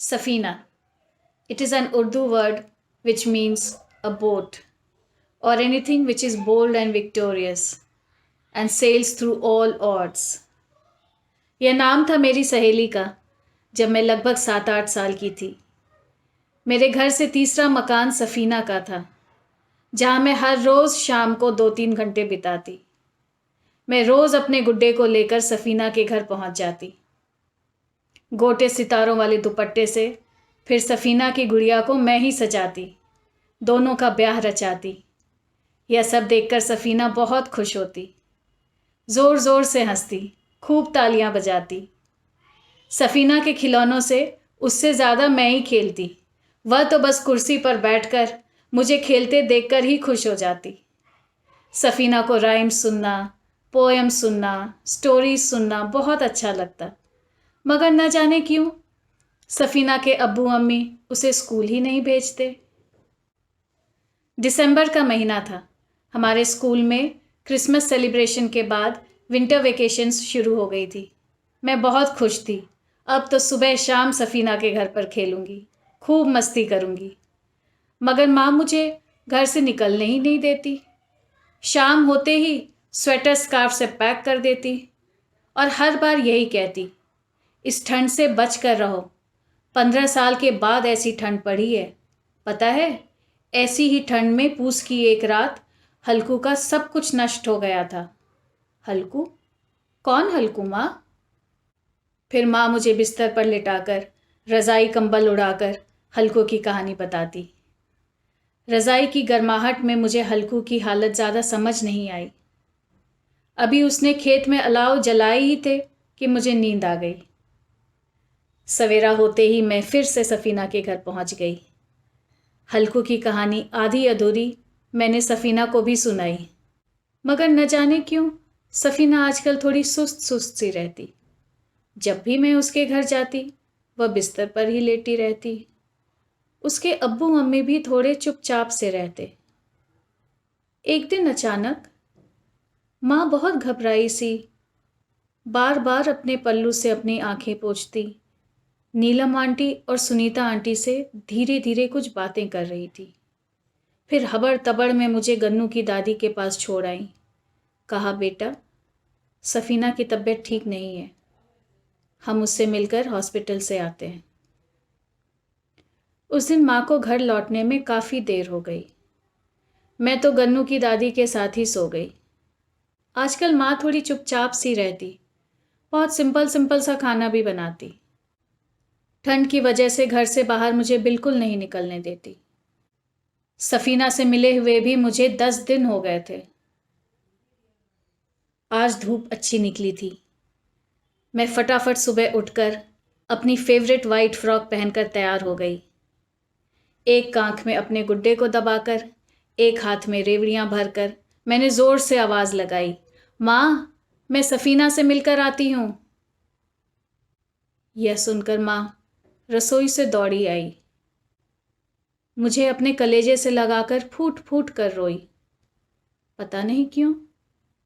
Safina. It is an Urdu word which means a boat or anything which is bold and victorious and sails through all odds. यह नाम था मेरी सहेली का जब मैं लगभग 7-8 साल की थी। मेरे घर से तीसरा मकान सफीना का था, जहाँ मैं हर रोज़ शाम को 2-3 घंटे बिताती। मैं रोज़ अपने गुड्डे को लेकर सफीना के घर पहुँच जाती। गोटे सितारों वाले दुपट्टे से फिर सफीना की गुड़िया को मैं ही सजाती, दोनों का ब्याह रचाती। यह सब देखकर सफीना बहुत खुश होती, ज़ोर ज़ोर से हंसती, खूब तालियां बजाती। सफीना के खिलौनों से उससे ज़्यादा मैं ही खेलती। वह तो बस कुर्सी पर बैठकर मुझे खेलते देखकर ही खुश हो जाती। सफीना को राइम्स सुनना, पोएम सुनना, स्टोरीज सुनना बहुत अच्छा लगता, मगर न जाने क्यों सफीना के अब्बू अम्मी उसे स्कूल ही नहीं भेजते। दिसंबर का महीना था। हमारे स्कूल में क्रिसमस सेलिब्रेशन के बाद विंटर वेकेशंस शुरू हो गई थी। मैं बहुत खुश थी। अब तो सुबह शाम सफीना के घर पर खेलूंगी, खूब मस्ती करूंगी। मगर माँ मुझे घर से निकलने ही नहीं देती। शाम होते ही स्वेटर स्कार्फ से पैक कर देती और हर बार यही कहती, इस ठंड से बच कर रहो। 15 साल के बाद ऐसी ठंड पड़ी है। पता है, ऐसी ही ठंड में पूस की एक रात हल्कू का सब कुछ नष्ट हो गया था। हल्कू? कौन हल्कू माँ? फिर माँ मुझे बिस्तर पर लिटाकर रज़ाई कंबल उड़ाकर हल्कू की कहानी बताती। रज़ाई की गर्माहट में मुझे हल्कू की हालत ज़्यादा समझ नहीं आई। अभी उसने खेत में अलाव जलाए ही थे कि मुझे नींद आ गई। सवेरा होते ही मैं फिर से सफीना के घर पहुंच गई। हल्कू की कहानी आधी अधूरी मैंने सफीना को भी सुनाई, मगर न जाने क्यों सफीना आजकल थोड़ी सुस्त सुस्त सी रहती। जब भी मैं उसके घर जाती वह बिस्तर पर ही लेटी रहती। उसके अब्बू अम्मी भी थोड़े चुपचाप से रहते। एक दिन अचानक माँ बहुत घबराई सी बार बार अपने पल्लू से अपनी आंखें पोंछती नीलम आंटी और सुनीता आंटी से धीरे धीरे कुछ बातें कर रही थी। फिर हबड़ तबड़ में मुझे गन्नू की दादी के पास छोड़ आई। कहा, बेटा सफीना की तबीयत ठीक नहीं है, हम उससे मिलकर हॉस्पिटल से आते हैं। उस दिन माँ को घर लौटने में काफ़ी देर हो गई। मैं तो गन्नू की दादी के साथ ही सो गई। आजकल माँ थोड़ी चुपचाप सी रहती, बहुत सिंपल सिंपल सा खाना भी बनाती। ठंड की वजह से घर से बाहर मुझे बिल्कुल नहीं निकलने देती। सफीना से मिले हुए भी मुझे 10 दिन हो गए थे। आज धूप अच्छी निकली थी। मैं फटाफट सुबह उठकर अपनी फेवरेट वाइट फ्रॉक पहनकर तैयार हो गई। एक आंख में अपने गुड्डे को दबाकर, एक हाथ में रेवड़ियां भरकर मैंने जोर से आवाज लगाई, माँ मैं सफीना से मिलकर आती हूँ। यह सुनकर माँ रसोई से दौड़ी आई। मुझे अपने कलेजे से लगाकर फूट फूट कर रोई। पता नहीं क्यों